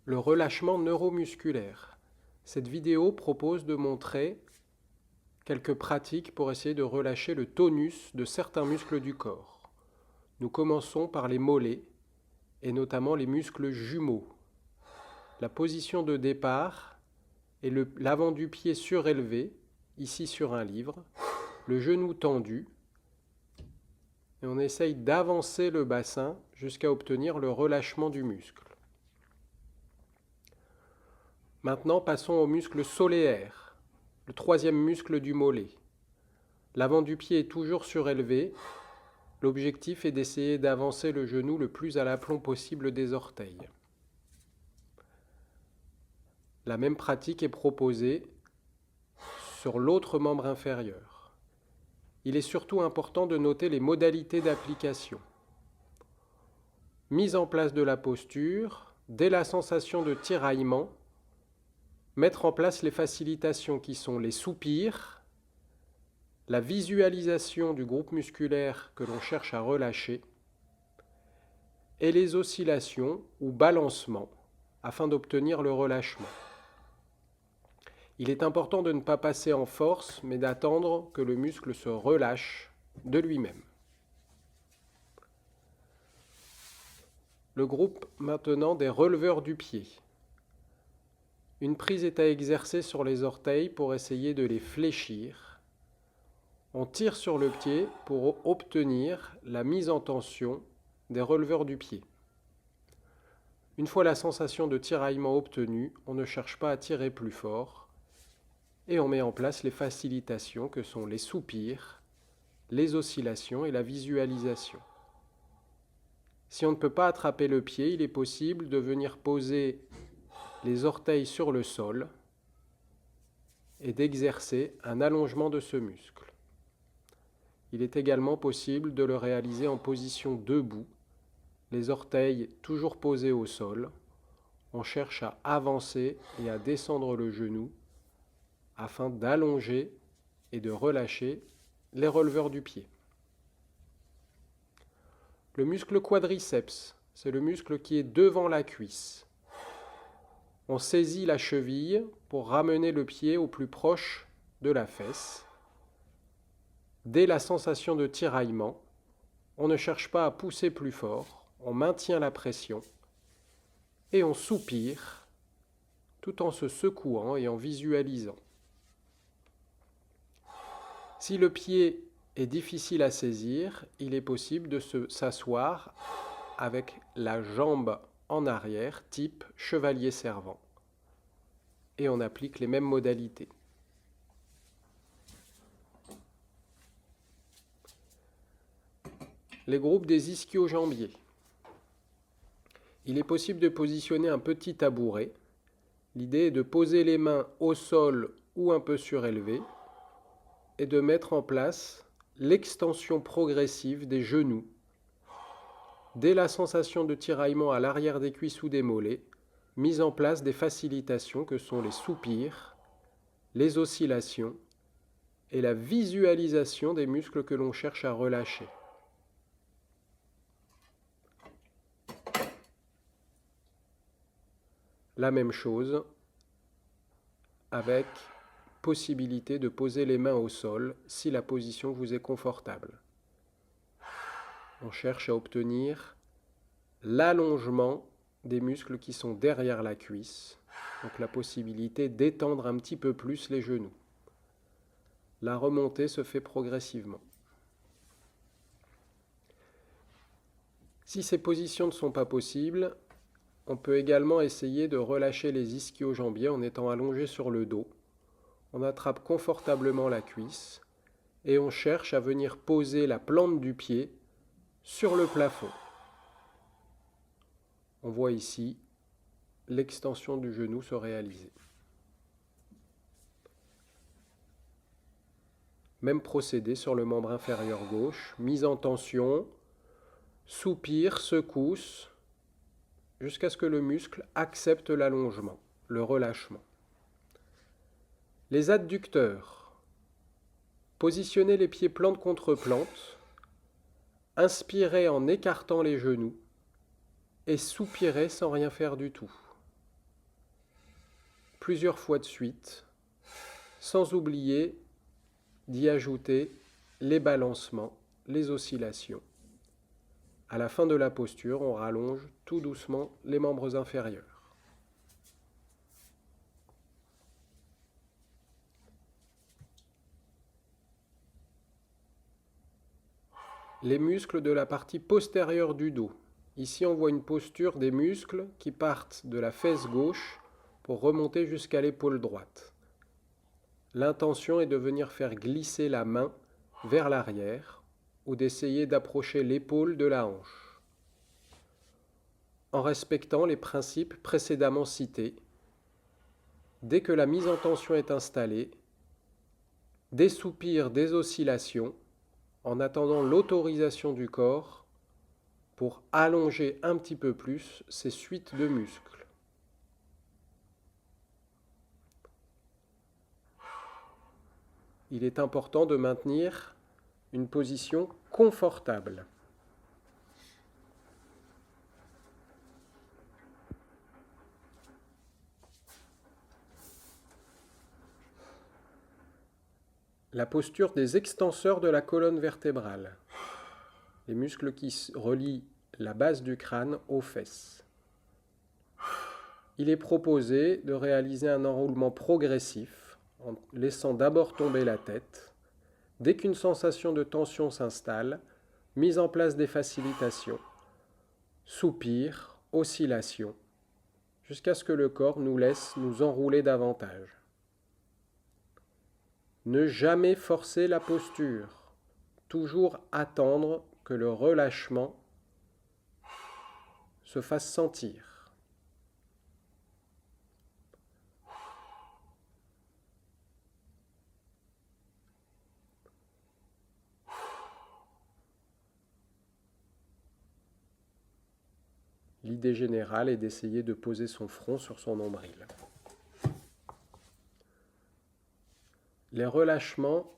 le relâchement neuromusculaire. Cette vidéo propose de montrer quelques pratiques pour essayer de relâcher le tonus de certains muscles du corps. Nous commençons par les mollets et notamment les muscles jumeaux. La position de départ est l'avant du pied surélevé, ici sur un livre, le genou tendu, et on essaye d'avancer le bassin jusqu'à obtenir le relâchement du muscle. Maintenant, passons au muscle solaire, le troisième muscle du mollet. L'avant du pied est toujours surélevé. L'objectif est d'essayer d'avancer le genou le plus à l'aplomb possible des orteils. La même pratique est proposée sur l'autre membre inférieur. Il est surtout important de noter les modalités d'application. Mise en place de la posture, dès la sensation de tiraillement, mettre en place les facilitations qui sont les soupirs, la visualisation du groupe musculaire que l'on cherche à relâcher et les oscillations ou balancements afin d'obtenir le relâchement. Il est important de ne pas passer en force mais d'attendre que le muscle se relâche de lui-même. Le groupe maintenant des releveurs du pied. Une prise est à exercer sur les orteils pour essayer de les fléchir. On tire sur le pied pour obtenir la mise en tension des releveurs du pied. Une fois la sensation de tiraillement obtenue, on ne cherche pas à tirer plus fort et on met en place les facilitations que sont les soupirs, les oscillations et la visualisation. Si on ne peut pas attraper le pied, il est possible de venir poser les orteils sur le sol et d'exercer un allongement de ce muscle. Il est également possible de le réaliser en position debout, les orteils toujours posés au sol. On cherche à avancer et à descendre le genou afin d'allonger et de relâcher les releveurs du pied. Le muscle quadriceps, c'est le muscle qui est devant la cuisse. On saisit la cheville pour ramener le pied au plus proche de la fesse. Dès la sensation de tiraillement, on ne cherche pas à pousser plus fort, on maintient la pression et on soupire tout en se secouant et en visualisant. Si le pied est difficile à saisir, il est possible de s'asseoir avec la jambe en arrière, type chevalier servant. Et on applique les mêmes modalités. Les groupes des ischio-jambiers. Il est possible de positionner un petit tabouret. L'idée est de poser les mains au sol ou un peu surélevées et de mettre en place l'extension progressive des genoux. Dès la sensation de tiraillement à l'arrière des cuisses ou des mollets, mise en place des facilitations que sont les soupirs, les oscillations et la visualisation des muscles que l'on cherche à relâcher. La même chose avec possibilité de poser les mains au sol si la position vous est confortable. On cherche à obtenir l'allongement des muscles qui sont derrière la cuisse, donc la possibilité d'étendre un petit peu plus les genoux. La remontée se fait progressivement. Si ces positions ne sont pas possibles, on peut également essayer de relâcher les ischio-jambiers en étant allongé sur le dos. On attrape confortablement la cuisse et on cherche à venir poser la plante du pied sur le plafond. On voit ici l'extension du genou se réaliser. Même procédé sur le membre inférieur gauche, mise en tension, soupir, secousse, jusqu'à ce que le muscle accepte l'allongement, le relâchement. Les adducteurs. Positionnez les pieds plante contre plante, inspirez en écartant les genoux et soupirez sans rien faire du tout. plusieurs fois de suite, sans oublier d'y ajouter les balancements, les oscillations. À la fin de la posture, on rallonge tout doucement les membres inférieurs. Les muscles de la partie postérieure du dos. Ici, on voit une posture des muscles qui partent de la fesse gauche pour remonter jusqu'à l'épaule droite. L'intention est de venir faire glisser la main vers l'arrière ou d'essayer d'approcher l'épaule de la hanche. En respectant les principes précédemment cités, dès que la mise en tension est installée, des soupirs, des oscillations, en attendant l'autorisation du corps pour allonger un petit peu plus ces suites de muscles. Il est important de maintenir une position confortable. La posture des extenseurs de la colonne vertébrale. Les muscles qui relient la base du crâne aux fesses. Il est proposé de réaliser un enroulement progressif en laissant d'abord tomber la tête. Dès qu'une sensation de tension s'installe, mise en place des facilitations, soupir, oscillation, jusqu'à ce que le corps nous laisse nous enrouler davantage. Ne jamais forcer la posture, toujours attendre que le relâchement se fasse sentir. L'idée générale est d'essayer de poser son front sur son nombril. Les relâchements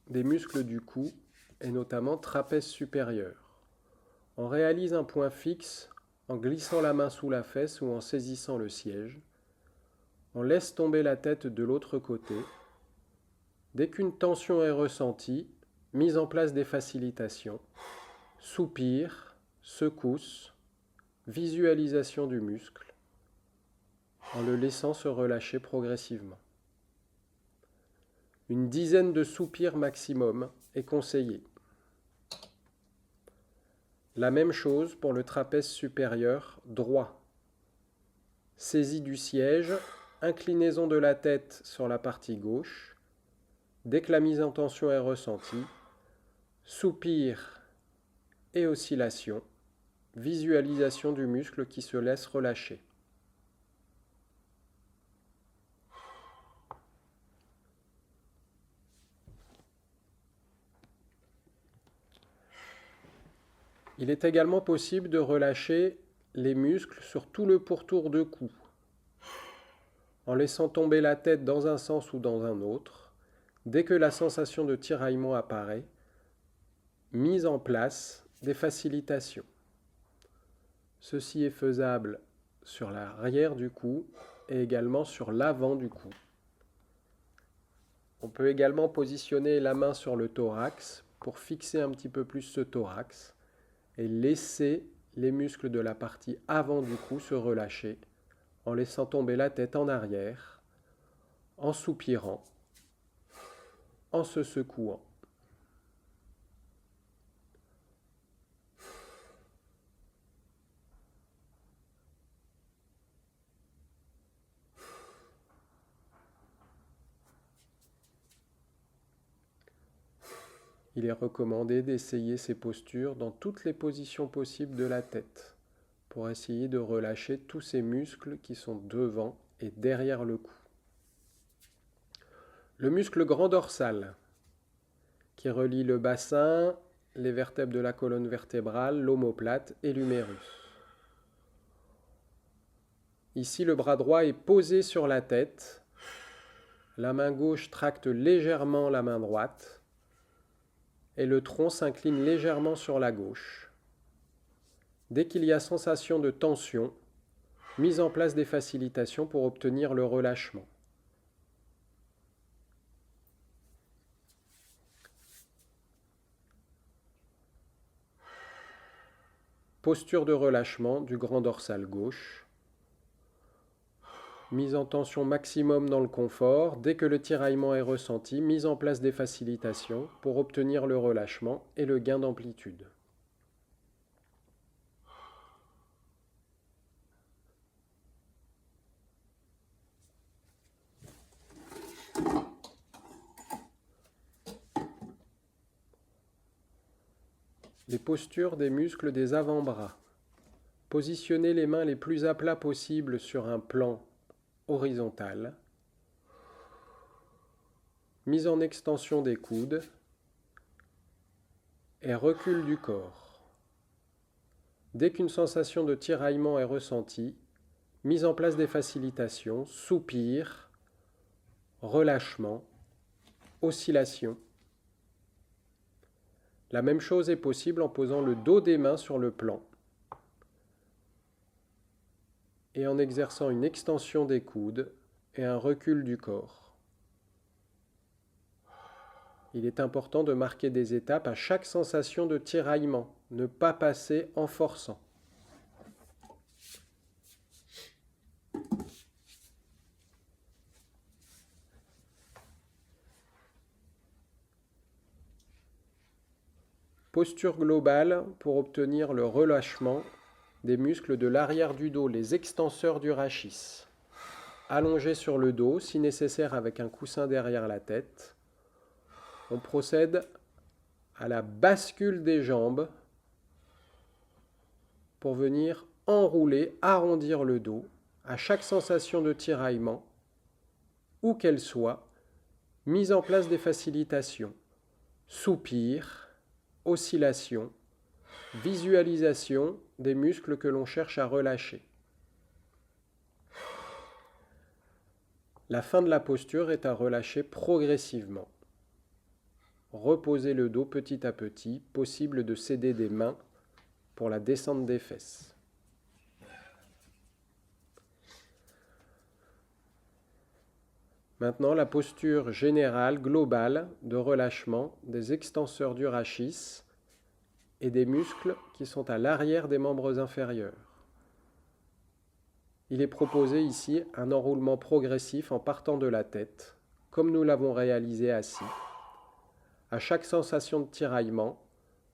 des muscles du cou, et notamment trapèze supérieur. On réalise un point fixe en glissant la main sous la fesse ou en saisissant le siège. On laisse tomber la tête de l'autre côté. Dès qu'une tension est ressentie, mise en place des facilitations, soupir, secousse, visualisation du muscle, en le laissant se relâcher progressivement. Une dizaine de soupirs maximum est conseillé. La même chose pour le trapèze supérieur droit. Saisie du siège, inclinaison de la tête sur la partie gauche. Dès que la mise en tension est ressentie, soupir et oscillation, visualisation du muscle qui se laisse relâcher. Il est également possible de relâcher les muscles sur tout le pourtour de cou, en laissant tomber la tête dans un sens ou dans un autre. Dès que la sensation de tiraillement apparaît, mise en place des facilitations. Ceci est faisable sur l'arrière du cou et également sur l'avant du cou. On peut également positionner la main sur le thorax pour fixer un petit peu plus ce thorax et laisser les muscles de la partie avant du cou se relâcher en laissant tomber la tête en arrière, en soupirant, en se secouant. Il est recommandé d'essayer ces postures dans toutes les positions possibles de la tête pour essayer de relâcher tous ces muscles qui sont devant et derrière le cou. Le muscle grand dorsal qui relie le bassin, les vertèbres de la colonne vertébrale, l'omoplate et l'humérus. Ici, le bras droit est posé sur la tête. La main gauche tracte légèrement la main droite et le tronc s'incline légèrement sur la gauche. Dès qu'il y a sensation de tension, Mise en place des facilitations pour obtenir le relâchement. Posture de relâchement du grand dorsal gauche. Mise en tension maximum dans le confort. Dès que le tiraillement est ressenti, mise en place des facilitations pour obtenir le relâchement et le gain d'amplitude. Les postures des muscles des avant-bras. Positionnez les mains les plus à plat possible sur un plan horizontal. Mise en extension des coudes et recul du corps. Dès qu'une sensation de tiraillement est ressentie, mise en place des facilitations, soupir, relâchement, oscillation. La même chose est possible en posant le dos des mains sur le plan et en exerçant une extension des coudes et un recul du corps. Il est important de marquer des étapes à chaque sensation de tiraillement, ne pas passer en forçant. Posture globale pour obtenir le relâchement des muscles de l'arrière du dos, les extenseurs du rachis. Allongé sur le dos, si nécessaire avec un coussin derrière la tête. On procède à la bascule des jambes pour venir enrouler, arrondir le dos à chaque sensation de tiraillement, où qu'elle soit, mise en place des facilitations, soupir, oscillation, visualisation des muscles que l'on cherche à relâcher. La fin de la posture est à relâcher progressivement. Reposez le dos petit à petit, possible de céder des mains pour la descente des fesses. Maintenant, la posture générale, globale, de relâchement des extenseurs du rachis et des muscles qui sont à l'arrière des membres inférieurs. Il est proposé ici un enroulement progressif en partant de la tête, comme nous l'avons réalisé assis. À chaque sensation de tiraillement,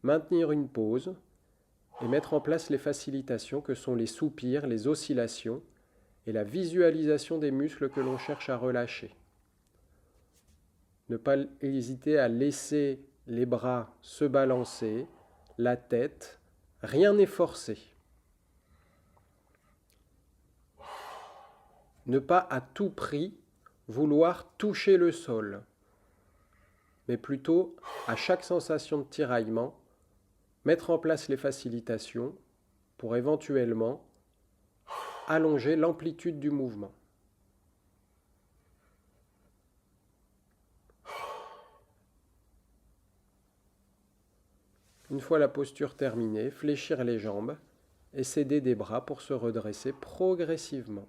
maintenir une pause et mettre en place les facilitations que sont les soupirs, les oscillations et la visualisation des muscles que l'on cherche à relâcher. Ne pas hésiter à laisser les bras se balancer, la tête, rien n'est forcé. Ne pas à tout prix vouloir toucher le sol, mais plutôt à chaque sensation de tiraillement, mettre en place les facilitations pour éventuellement allonger l'amplitude du mouvement. Une fois la posture terminée, fléchir les jambes et céder des bras pour se redresser progressivement.